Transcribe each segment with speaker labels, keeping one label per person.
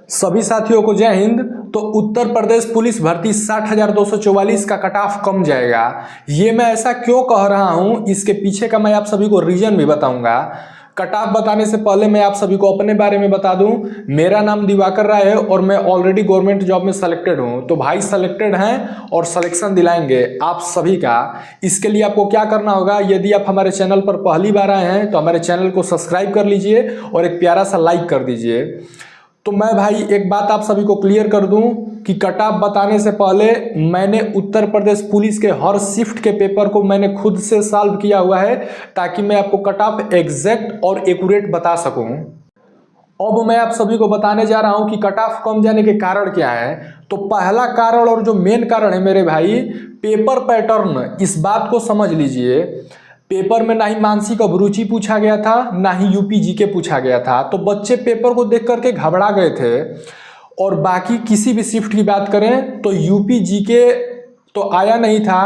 Speaker 1: सभी साथियों को जय हिंद। तो उत्तर प्रदेश पुलिस भर्ती 60,244 का कट ऑफ कम जाएगा। ये मैं ऐसा क्यों कह रहा हूँ, इसके पीछे का मैं आप सभी को रीजन भी बताऊंगा। कट ऑफ बताने से पहले मैं आप सभी को अपने बारे में बता दूं, मेरा नाम दिवाकर राय है और मैं ऑलरेडी गवर्नमेंट जॉब में सेलेक्टेड हूं। तो भाई सेलेक्टेड हैं और सिलेक्शन दिलाएंगे आप सभी का। इसके लिए आपको क्या करना होगा, यदि आप हमारे चैनल पर पहली बार आए हैं तो हमारे चैनल को सब्सक्राइब कर लीजिए और एक प्यारा सा लाइक कर दीजिए। तो मैं भाई एक बात आप सभी को क्लियर कर दूं कि कट ऑफ बताने से पहले मैंने उत्तर प्रदेश पुलिस के हर शिफ्ट के पेपर को मैंने खुद से सॉल्व किया हुआ है, ताकि मैं आपको कट ऑफ एग्जैक्ट और एक्यूरेट बता सकूं। अब मैं आप सभी को बताने जा रहा हूं कि कट ऑफ कम जाने के कारण क्या है। तो पहला कारण और जो मेन कारण है मेरे भाई, पेपर पैटर्न। इस बात को समझ लीजिए, पेपर में ना ही मानसिक अभिरुचि पूछा गया था, ना ही यूपी जीके पूछा गया था। तो बच्चे पेपर को देख करके घबरा गए थे। और बाकी किसी भी शिफ्ट की बात करें तो यूपी जीके तो आया नहीं था।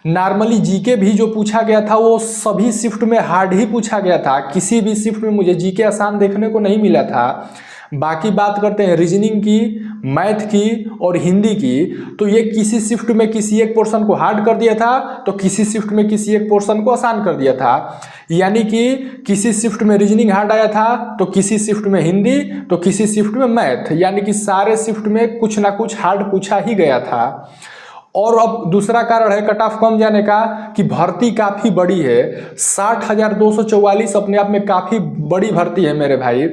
Speaker 1: नॉर्मली जीके भी जो पूछा गया था वो सभी शिफ्ट में हार्ड ही पूछा गया था। किसी भी शिफ्ट में मुझे जीके आसान देखने को नहीं मिला था। बाकी बात करते हैं रीजनिंग की, मैथ की और हिंदी की। तो ये किसी शिफ्ट में किसी एक पोर्शन को हार्ड कर दिया था, तो किसी शिफ्ट में किसी एक पोर्शन को आसान कर दिया था। यानी कि किसी शिफ्ट में रीजनिंग हार्ड आया था, तो किसी शिफ्ट में हिंदी, तो किसी शिफ्ट में मैथ। यानी कि सारे शिफ्ट में कुछ ना कुछ हार्ड पूछा ही गया था। और अब दूसरा कारण है कट ऑफ कम जाने का कि भर्ती काफ़ी बड़ी है। 60,244 अपने आप में काफ़ी बड़ी भर्ती है मेरे भाई।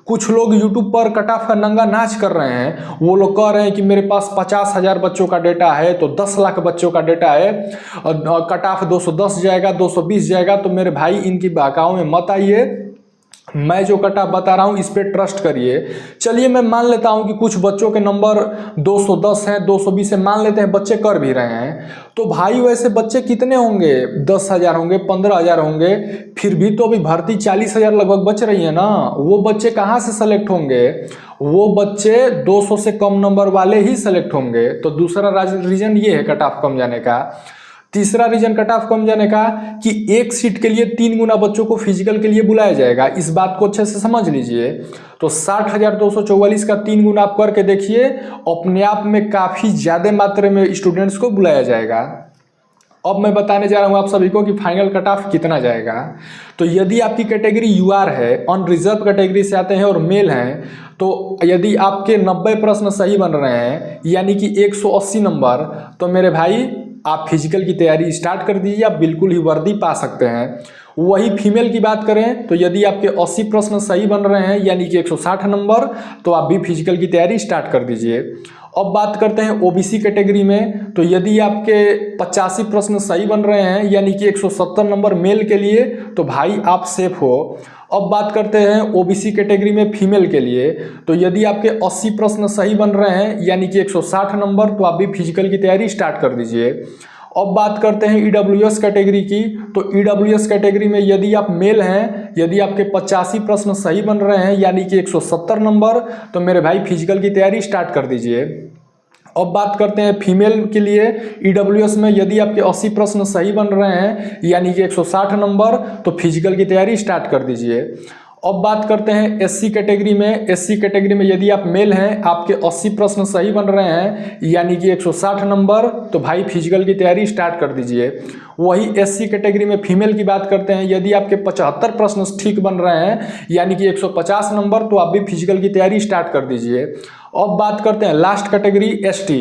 Speaker 1: कुछ लोग यूट्यूब पर कट ऑफ का नंगा नाच कर रहे हैं। वो लोग कह रहे हैं कि मेरे पास 50,000 बच्चों का डेटा है, तो 10 लाख बच्चों का डेटा है, कट ऑफ 210 जाएगा, 220 जाएगा। तो मेरे भाई इनकी बहकाओं में मत आइए। मैं जो कट ऑफ बता रहा हूँ इस पर ट्रस्ट करिए। चलिए मैं मान लेता हूँ कि कुछ बच्चों के नंबर 210 हैं, 220 है, मान लेते हैं बच्चे कर भी रहे हैं। तो भाई वैसे बच्चे कितने होंगे? 10,000 होंगे, 15,000 होंगे। फिर भी तो अभी भर्ती 40,000 लगभग बच रही है ना। वो बच्चे कहाँ से सेलेक्ट होंगे? वो बच्चे 200 से कम नंबर वाले ही सेलेक्ट होंगे। तो दूसरा रीजन ये है कट ऑफ कम जाने का। तीसरा रीजन कट ऑफ कम जाने का कि एक सीट के लिए 3 गुना बच्चों को फिजिकल के लिए बुलाया जाएगा। इस बात को अच्छे से समझ लीजिए। तो 60,244 का 3 गुना आप करके देखिए, अपने आप में काफ़ी ज़्यादा मात्रा में स्टूडेंट्स को बुलाया जाएगा। अब मैं बताने जा रहा हूँ आप सभी को कि फाइनल कट ऑफ कितना जाएगा। तो यदि आपकी कैटेगरी यूआर है, अनरिजर्व कैटेगरी से आते हैं और मेल हैं, तो यदि आपके 90 प्रश्न सही बन रहे हैं, यानी कि 180 नंबर, तो मेरे भाई आप फिजिकल की तैयारी स्टार्ट कर दीजिए। आप बिल्कुल ही वर्दी पा सकते हैं। वही फीमेल की बात करें तो यदि आपके 80 प्रश्न सही बन रहे हैं, यानी कि 160 नंबर, तो आप भी फिजिकल की तैयारी स्टार्ट कर दीजिए। अब बात करते हैं ओबीसी कैटेगरी में। तो यदि आपके 85 प्रश्न सही बन रहे हैं, यानी कि 170 नंबर मेल के लिए, तो भाई आप सेफ हो। अब बात करते हैं ओबीसी कैटेगरी में फीमेल के लिए। तो यदि आपके 80 प्रश्न सही बन रहे हैं, यानी कि 160 नंबर, तो आप भी फिजिकल की तैयारी स्टार्ट कर दीजिए। अब बात करते हैं ईडब्ल्यूएस कैटेगरी की। तो ईडब्ल्यूएस कैटेगरी में यदि आप मेल हैं, यदि आपके 85 प्रश्न सही बन रहे हैं, यानी कि 170 नंबर, तो मेरे भाई फिजिकल की तैयारी स्टार्ट कर दीजिए। अब बात करते हैं फीमेल के लिए। ईडब्ल्यूएस में यदि आपके 80 प्रश्न सही बन रहे हैं, यानी कि 160 नंबर, तो फिजिकल की तैयारी स्टार्ट कर दीजिए। अब बात करते हैं एससी कैटेगरी में। एससी कैटेगरी में यदि आप मेल हैं, आपके 80 प्रश्न सही बन रहे हैं, यानी कि 160 नंबर, तो भाई फिजिकल की तैयारी स्टार्ट कर दीजिए। वही एससी कैटेगरी में फीमेल की बात करते हैं। यदि आपके 75 प्रश्न ठीक बन रहे हैं, यानी कि 150 नंबर, तो आप भी फिजिकल की तैयारी स्टार्ट कर दीजिए। अब बात करते हैं लास्ट कैटेगरी एसटी।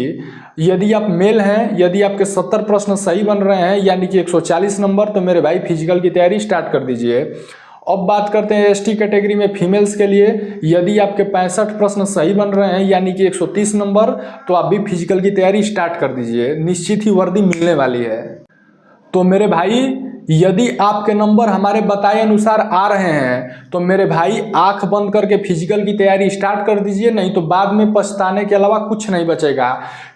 Speaker 1: यदि आप मेल हैं, यदि आपके 70 प्रश्न सही बन रहे हैं, यानी कि 140 नंबर, तो मेरे भाई फिजिकल की तैयारी स्टार्ट कर दीजिए। अब बात करते हैं एसटी कैटेगरी में फीमेल्स के लिए। यदि आपके 65 प्रश्न सही बन रहे हैं, यानी कि 130 नंबर, तो आप भी फिजिकल की तैयारी स्टार्ट कर दीजिए। निश्चित ही वर्दी मिलने वाली है। तो मेरे भाई यदि आपके नंबर हमारे बताए अनुसार आ रहे हैं, तो मेरे भाई आंख बंद करके फिजिकल की तैयारी स्टार्ट कर दीजिए, नहीं तो बाद में पछताने के अलावा कुछ नहीं बचेगा।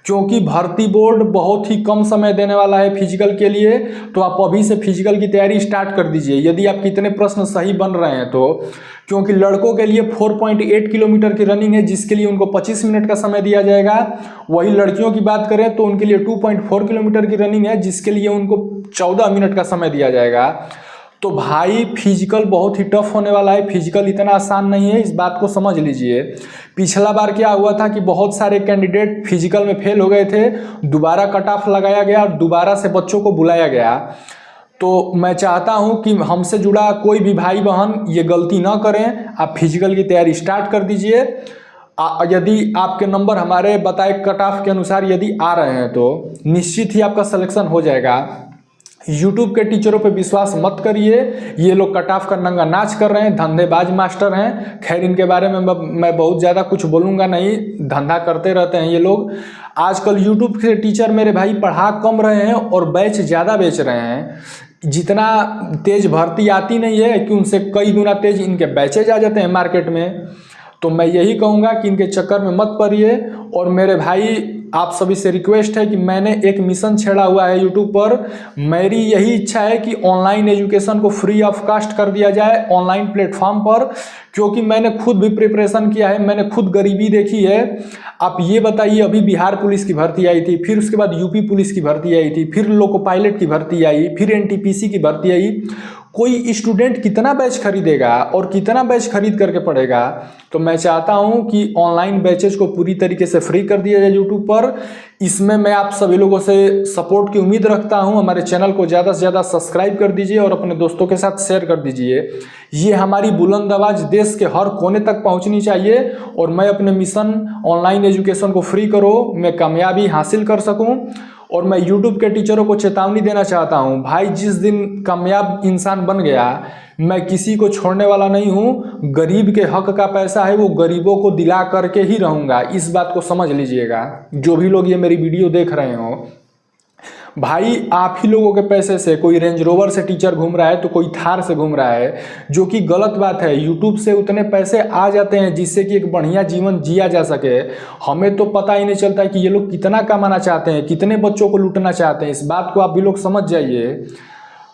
Speaker 1: क्योंकि भर्ती बोर्ड बहुत ही कम समय देने वाला है फिजिकल के लिए। तो आप अभी से फिजिकल की तैयारी स्टार्ट कर दीजिए, यदि आप कितने प्रश्न सही बन रहे हैं तो। क्योंकि लड़कों के लिए 4.8 किलोमीटर की रनिंग है, जिसके लिए उनको 25 मिनट का समय दिया जाएगा। वही लड़कियों की बात करें तो उनके लिए 2.4 किलोमीटर की रनिंग है, जिसके लिए उनको 14 मिनट का समय दिया जाएगा। तो भाई फिजिकल बहुत ही टफ होने वाला है, फिजिकल इतना आसान नहीं है, इस बात को समझ लीजिए। पिछला बार क्या हुआ था कि बहुत सारे कैंडिडेट फिजिकल में फेल हो गए थे, दोबारा कट ऑफ लगाया गया और दोबारा से बच्चों को बुलाया गया। तो मैं चाहता हूं कि हमसे जुड़ा कोई भी भाई बहन ये गलती ना करें, आप फिजिकल की तैयारी स्टार्ट कर दीजिए। यदि आपके नंबर हमारे बताए कट ऑफ के अनुसार यदि आ रहे हैं तो निश्चित ही आपका सिलेक्शन हो जाएगा। यूट्यूब के टीचरों पे विश्वास मत करिए, ये लोग कट ऑफ का नंगा नाच कर रहे हैं, धंधेबाज मास्टर हैं। खैर इनके बारे में मैं बहुत ज़्यादा कुछ बोलूँगा नहीं, धंधा करते रहते हैं ये लोग। आजकल यूट्यूब के टीचर मेरे भाई पढ़ा कम रहे हैं और बैच ज़्यादा बेच रहे हैं। जितना तेज भर्ती आती नहीं है कि उनसे कई गुना तेज इनके बैचेज आ जाते हैं मार्केट में। तो मैं यही कहूँगा कि इनके चक्कर में मत पड़िए। और मेरे भाई आप सभी से रिक्वेस्ट है कि मैंने एक मिशन छेड़ा हुआ है यूट्यूब पर। मेरी यही इच्छा है कि ऑनलाइन एजुकेशन को फ्री ऑफ कास्ट कर दिया जाए ऑनलाइन प्लेटफॉर्म पर, क्योंकि मैंने खुद भी प्रिपरेशन किया है, मैंने खुद गरीबी देखी है। आप ये बताइए, अभी बिहार पुलिस की भर्ती आई थी, फिर उसके बाद यूपी पुलिस की भर्ती आई थी, फिर लोको पायलट की भर्ती आई, फिर एनटीपीसी की भर्ती आई। कोई स्टूडेंट कितना बैच खरीदेगा और कितना बैच खरीद करके पढ़ेगा? तो मैं चाहता हूं कि ऑनलाइन बैचेज को पूरी तरीके से फ्री कर दिया जाए यूट्यूब पर। इसमें मैं आप सभी लोगों से सपोर्ट की उम्मीद रखता हूं। हमारे चैनल को ज़्यादा से ज़्यादा सब्सक्राइब कर दीजिए और अपने दोस्तों के साथ शेयर कर दीजिए। ये हमारी बुलंद आवाज़ देश के हर कोने तक पहुंचनी चाहिए और मैं अपने मिशन ऑनलाइन एजुकेशन को फ्री करो मैं कामयाबी हासिल कर सकूं। और मैं यूट्यूब के टीचरों को चेतावनी देना चाहता हूं, भाई जिस दिन कामयाब इंसान बन गया, मैं किसी को छोड़ने वाला नहीं हूं। गरीब के हक का पैसा है वो गरीबों को दिला करके ही रहूंगा, इस बात को समझ लीजिएगा। जो भी लोग ये मेरी वीडियो देख रहे हो, भाई आप ही लोगों के पैसे से कोई रेंज रोवर से टीचर घूम रहा है तो कोई थार से घूम रहा है, जो कि गलत बात है। यूट्यूब से उतने पैसे आ जाते हैं जिससे कि एक बढ़िया जीवन जिया जा सके। हमें तो पता ही नहीं चलता कि ये लोग कितना कमाना चाहते हैं, कितने बच्चों को लूटना चाहते हैं। इस बात को आप भी लोग समझ जाइए।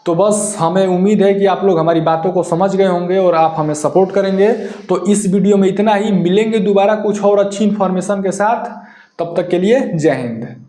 Speaker 1: तो बस हमें उम्मीद है कि आप लोग हमारी बातों को समझ गए होंगे और आप हमें सपोर्ट करेंगे। तो इस वीडियो में इतना ही, मिलेंगे दोबारा कुछ और अच्छी इन्फॉर्मेशन के साथ। तब तक के लिए जय हिंद।